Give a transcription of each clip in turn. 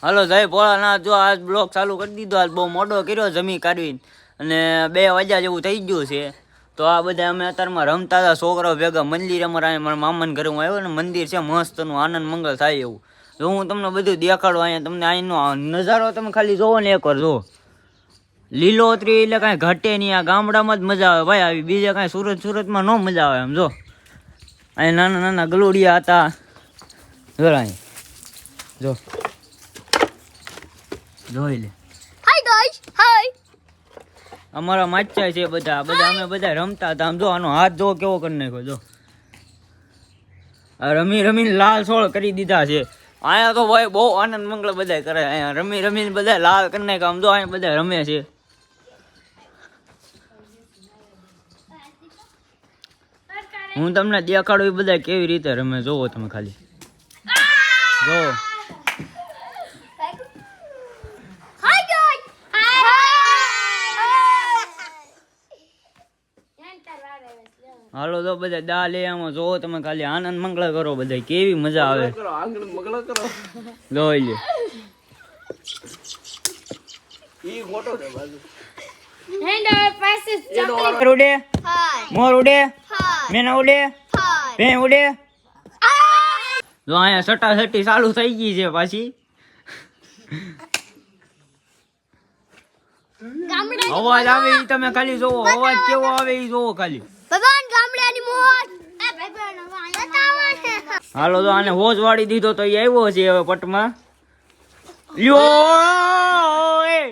હાલો જય ભોળાનાથ. જો આજ બ્લોગ ચાલુ કરી દીધો. આજ બહુ મોટો કર્યો જમી કાઢવીને, અને 2 વાગ્યા જેવું થઈ ગયું છે. તો આ બધા અમે અત્યારમાં રમતા હતા છોકરાઓ ભેગા. મંદિર અમારા મારા મામાના ઘરે હું આવ્યો ને, મંદિર છે મસ્તનું, આનંદ મંગળ થાય એવું. જો હું તમને બધું દેખાડું. અહીંયા તમને અહીંનો નજારો તમે ખાલી જોવો ને એકવાર જો. લીલોતરી એટલે કાંઈ ઘટે નહીં. આ ગામડામાં જ મજા આવે ભાઈ. આવી બીજે કાંઈ સુરતમાં ન મજા આવે. એમ જો અહીંયા નાના નાના ગલુડિયા હતા. જો અહીં જો જોઈ લે. હાય ગાઈસ, હાય. અમારા માચા છે બધા અમે બધા રમતા હતા. આમ જો આનો હાથ જો કેવો કરી નાખ્યો. જો આ રમીને લાલ સોળ કરી દીધા છે. અહીંયા તો ભાઈ બહુ આનંદ મંગળ બધા કરે. અહીંયા રમીને બધા લાલ કરી નાખ્યા. આમ જો અહીંયા બધા રમે છે. હું તમને દેખાડું એ બધા કેવી રીતે રમે. જોવો તમે ખાલી જો. હાલો તો બધા દા લે આમાં જોવો તમે ખાલી. આનંદ મંગળ કરો બધા. કેવી મજા આવે. જોઈ લે. ઉડે મોર ઉડે મેના ઉડે ભે ઉડે. જો અહીંયા સટાસટી ચાલુ થઈ ગઈ છે પાછી. અવાજ આવે ઈ તમે ખાલી જોવો. અવાજ કેવો આવે ઈ જોવો ખાલી. ભગવાન ગામડાની મોજ. હાલો તો આને હોજ વાળી દીધો તો એ આવ્યો છે હવે પટમાં. લ્યો ઓય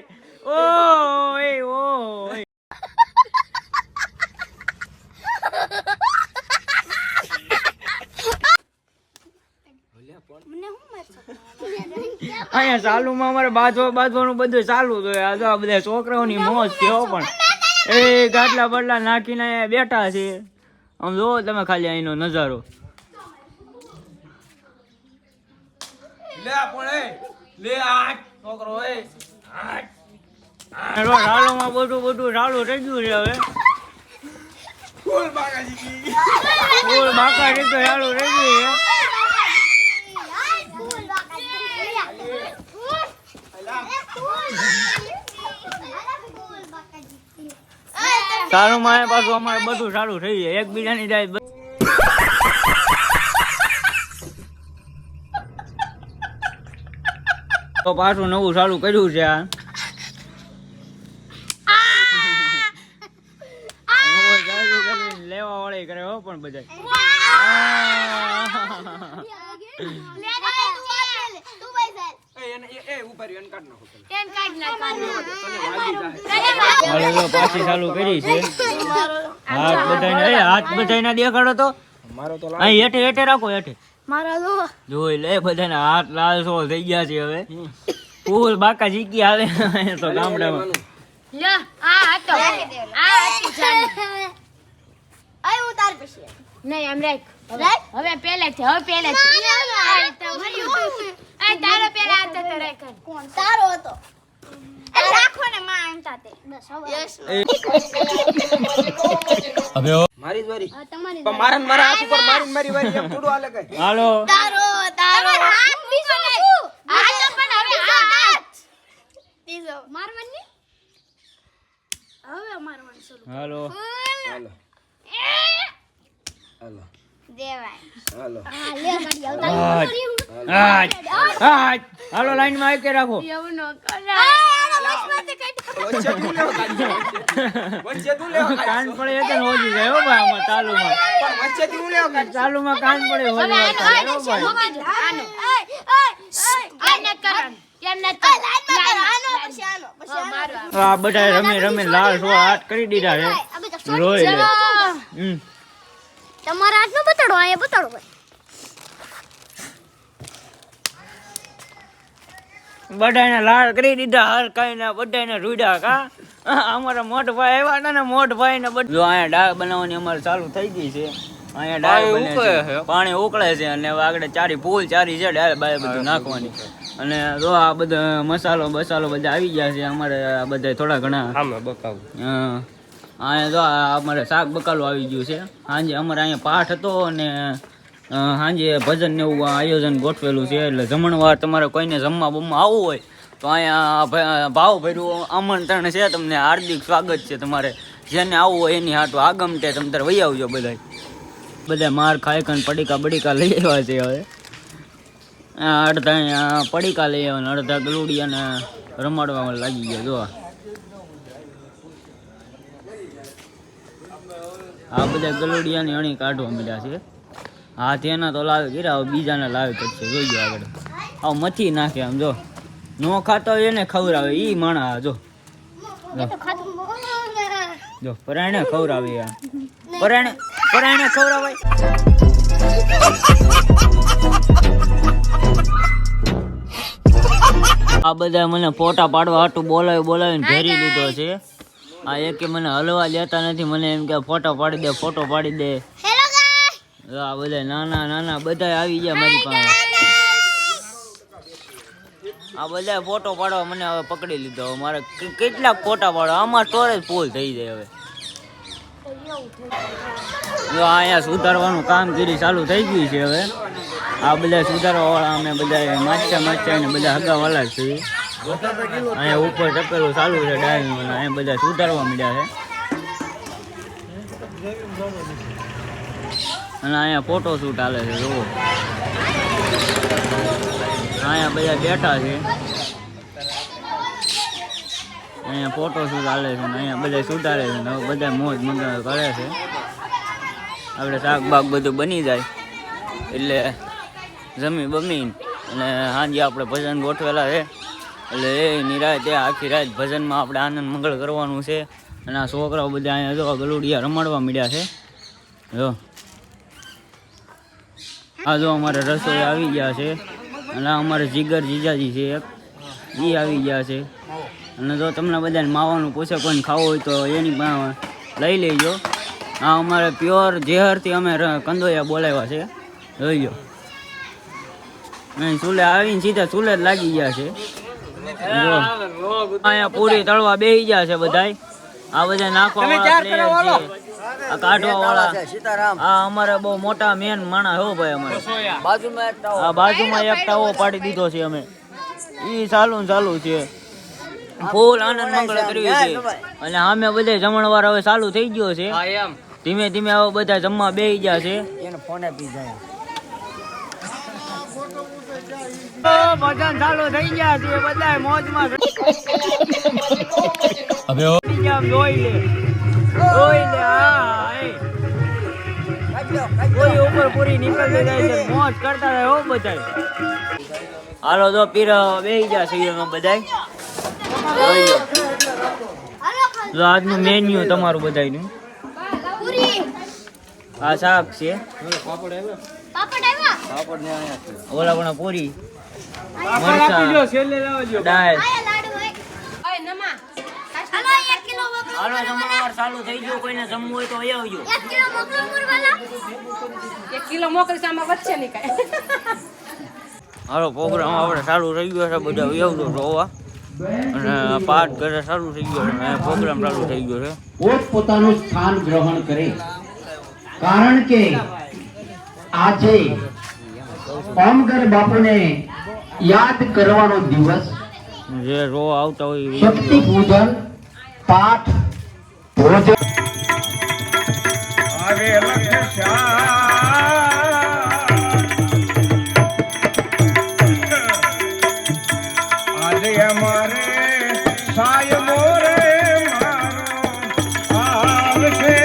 ઓય ઓય. અહીંયા ચાલુમાં અમારે બાંધવાનું બધું ચાલુ જ હોય. આ બધા છોકરાઓની મોજ છે પણ એ ગાટલા બટલા નાખીને બેઠા છે. આમ જોવો તમે ખાલી અહીંનો નજારો. રાલોમાં બધું ચાલુ થઈ ગયું છે હવે. ફૂલ બાકા તો ચાલુ થઈ ગયું છે. સારું માં પાછું અમારે બધું સારું થઈ જાય. એકબીજાની જાય તો પાછું નવું ચાલુ કર્યું છે. લેવા વાળી કરે હો પણ બધા. પાછી ચાલુ કરી છે. હાથ બધાને દેખાડો તો. અહીં હેઠે રાખો. હેઠે જોઈ લે. બધાને હાથ લાલ સોળ થઈ ગયા છે હવે. ફૂલ બાકા જીકી આવે તો ગામડામાં. નહીં આમ રાખ. હવે પહેલેથી તારો પેલા હતો તો રાખ. કોણ તારો હતો? રાખો ને માં આંટા તે. બસ હવે મારી જ વારી. તમારી પણ મારા હાથ ઉપર મારી વારી એમ થોડું હાલે કઈ. હાલો તારો હાથ બીજો ને. હાથ પણ હવે હાથ બીજો મારવાની. હવે મારવાનું શરૂ. હાલો હાલો હાલો દેવાય. હાલો હા લે ગાડી આવતા. હાલો લાઈન માં આવી કે રાખો. એવું ન કરે. કાન પડે એટલે હોજી જાય હો ભાઈ. આમાં ચાલુમાં કાન પડે હોજી જાય હો ભાઈ. આ બધા રમે લાલ સો હાથ કરી દીધા છે. રોઈ લે. તમારા હાથ નો બતાડો. અહીંયા બતાડો ભાઈ. બધાને લાલ કરી દીધા. હર કઈ ને બધાને રૂડ્યા કા. અમારા મોટ ભાઈ આવ્યા ને મોટ ભાઈ ને બધું. અહીંયા દાળ બનાવવાની અમારે ચાલુ થઈ ગઈ છે. અહીંયા દાળ બને છે. પાણી ઉકળે છે અને આગળ ફૂલ ચારી છે. દાળ બાય બધું નાખવાની. અને જો આ બધા મસાલો બધા આવી ગયા છે અમારે. આ બધા થોડા ઘણા અહીંયા જો અમારે શાક બકાલું આવી ગયું છે. સાંજે અમારે અહીંયા પાઠ હતો અને સાંજે ભજન ને એવું આયોજન ગોઠવેલું છે, એટલે જમણવાર તમારે કોઈને જમવા બમવા આવવું હોય તો અહીંયા ભાવ ભર્યું આમંત્રણ છે, તમને હાર્દિક સ્વાગત છે. તમારે જેને આવવું હોય એની હાટું આગમટે તમે તારે વહી આવજો. બધા માર ખાય કન પડીકા બડીકા લઈ આવ્યા છે. હવે અડધા અહીંયા પડીકા લઈ આવ્યા, અડધા ગલુડિયાને રમાડવામાં લાગી ગયા. જો આ બધા ગલુડિયાની અણી કાઢવા મળ્યા છે. હાથ એના તો લાવે ગીરા, હવે બીજાને લાવે કરશે. જોઈજો આગળ આવ મથી નાખે આમ. જો નો ખાતો હોય એને ખવડાવે ઈ માણા. જો જો પરાણે ખવડાવે, પરાણે ખવડાવાય. આ બધા મને ફોટા પાડવા હાટું બોલાવીને ઘેરી લીધો છે. આ એકે મને હલવા દેતા નથી. મને એમ કે ફોટો પાડી દે, ફોટો પાડી દે. આ બધા નાના બધા આવી ગયા મારી પાસે. આ બધા ફોટો પાડવા મને હવે પકડી લીધો. મારે કેટલાક ફોટા પાડવા, આમાં સ્ટોરેજ ફૂલ થઈ જાય. હવે જો અહીંયા સુધારવાનું કામગીરી ચાલુ થઈ ગયું છે. હવે આ બધા સુધારવા વાળા અમે બધા માચા ને બધા હગાવાળા જ છીએ. અહીંયા ઉપર ટપેલું ચાલુ છે ડાયરી, અહીંયા બધા સુધારવા મળ્યા છે. અને અહીંયા ફોટો શૂટ હાલે છે. જુઓ અહીંયા બધા બેઠા છે, અહીંયા ફોટો શૂટ હાલે છે, અહીંયા બધા સુધારે છે. હવે બધા મોજ મગજ કરે છે. આપણે શાક બાગ બધું બની જાય એટલે જમી બમીન અને સાંજે આપણે ભજન ગોઠવેલા છે. એટલે એ નિરાતે આખી રાત ભજનમાં આપણે આનંદ મંગળ કરવાનું છે. અને આ છોકરાઓ બધા અહીંયા જો ગલુડિયા રમાડવા મળ્યા છે. જો આ જો અમારે રસોઈ આવી ગયા છે. અને અમારે જીગર જીજાજી છે એક, એ આવી ગયા છે. અને જો તમને બધાને માવાનું પૂછે કોઈને ખાવું હોય તો એની પાસે લઈ લેજો. આ અમારે પ્યોર ઝેહરથી અમે કંદોયા બોલાવ્યા છે. જોઈ લો અહીં ચૂલે આવીને સીધા ચૂલે જ લાગી ગયા છે. જો અહીંયા પૂરી તળવા બેસી ગયા છે બધાય. આ બધા નાખવા વાળા પ્લેયર છે, આ કાઢવા વાળા. આ અમારે બહુ મોટા મેન માણસ હો ભાઈ. અમારે બાજુમાં એક ટાવો પાડી દીધો છે અમે. ઈ ચાલુ છે, ફૂલ આનંદ મંગળ કર્યું છે. અને અમે બધા જમણવાર હવે ચાલુ થઈ ગયો છે. ધીમે ધીમે હવે બધા જમવા બેસી ગયા છે. ભજન ચાલુ થઈ ગયા છે, બધા મોજમાં. જોઈ લે કોઈ ઉપર પૂરી નીકળતી જાય છે, મોજ કરતા રહે હો બધા. હાલો જો પીર બેસી ગયા છે બધા. જો આજનું મેન્યુ તમારું બધાનું. આ શાક છે, ઓલા પણ પૂરી, મરચાં, દાળ. હાલો જમણવાર ચાલુ થઈ ગયો. કોઈને જમવું હોય તો અહીં આવજો. 1 કિલો મોકલશે, આમાં વધશે નહીં કાંઈ. હાલો પ્રોગ્રામ આપણે ચાલુ થઈ ગયો છે. બધા આવજો જોવા. અને પાઠ કરે ચાલુ થઈ ગયો છે, પ્રોગ્રામ ચાલુ થઈ ગયો છે. પોતાનું સ્થાન ગ્રહણ કરે, કારણ કે આજે પામગર બાપુને યાદ કરવાનો દિવસ. જે રો આવતા હોય શક્તિ પૂજન, પાઠ, ભોજન. આજે અમારે સાય મોરે મારો આવશે.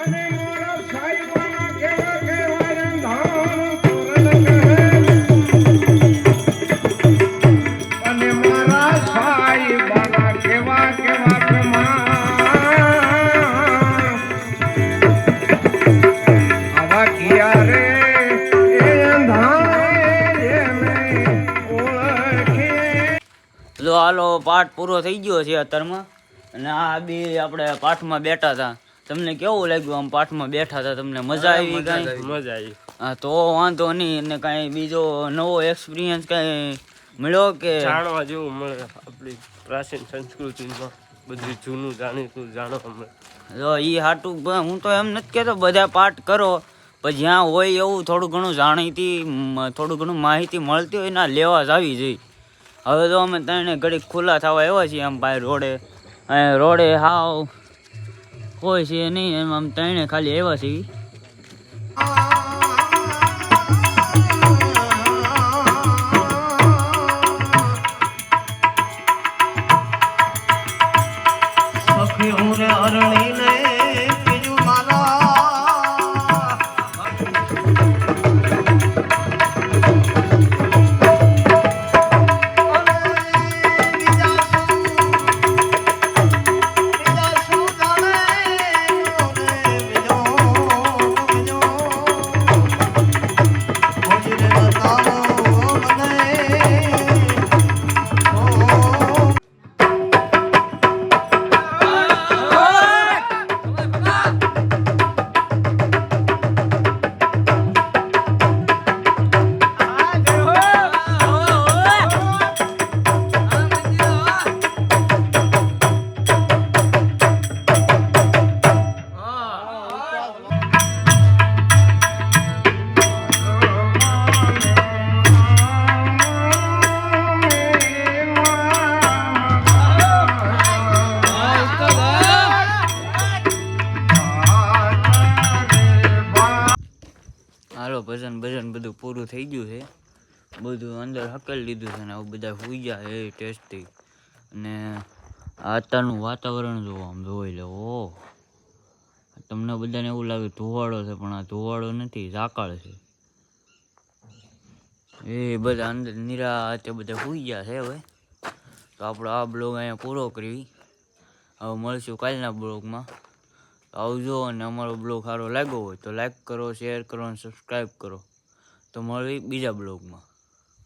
અને મોરા સાહેબના કેવા કેવા રંધાણ તોરણ કહે. અને મારા સાહેબના કેવા કેવા પ્રમાણ. આવા કિયા રે જો હાલો પાઠ પૂરો થઈ ગયો છે અત્યારમાં. અને આ બી આપણે પાઠમાં બેઠા હતા. તમને કેવું લાગ્યું આમ પાઠમાં બેઠા હતા? તમને મજા આવી? કાંઈ મજા આવી? હા તો વાંધો નહીં. અને કાંઈ બીજો નવો એક્સપિરિયન્સ કાંઈ મળ્યો કે જાણવા જેવું મળે આપણી પ્રાચીન સંસ્કૃતિમાં? બધું જૂનું જાણીતું જાણો અમે. જો ઈ હાટું હું તો એમ નથી કહેતો બધા પાઠ કરો, પણ જ્યાં હોય એવું થોડું ઘણું થોડું ઘણું માહિતી મળતી હોય ના લેવા જ આવી જોઈએ. હવે તો અમે ત્રણે ઘડીક ખુલ્લા થવા આવ્યા છીએ આમ ભાઈ રોડે હાવ કોઈ છે નહીં, એમ આમ ત્રણે ખાલી આવ્યા છીએ. હાલો ભજન બધું પૂરું થઈ ગયું છે, બધું અંદર હકેલી લીધું છે ને આવું બધા સુઈ ગયા એ ટેસ્ટી. અને અત્યારનું વાતાવરણ જોવો, આમ જોઈ લો. ઓહ, તમને બધાને એવું લાગે ધુવાડો છે, પણ આ ધુવાડો નથી, ઝાકળ છે. એ બધા અંદર નિરાતે બધા સુઈ ગયા છે. હવે તો આપણો આ બ્લોગ અહીંયા પૂરો કરી. હવે મળશું કાલના બ્લોગમાં. આવજો, અને અમારો બ્લોગ સારો લાગ્યો હોય તો લાઈક કરો, શેર કરો અને સબસ્ક્રાઈબ કરો. તો મળવી બીજા બ્લોગમાં.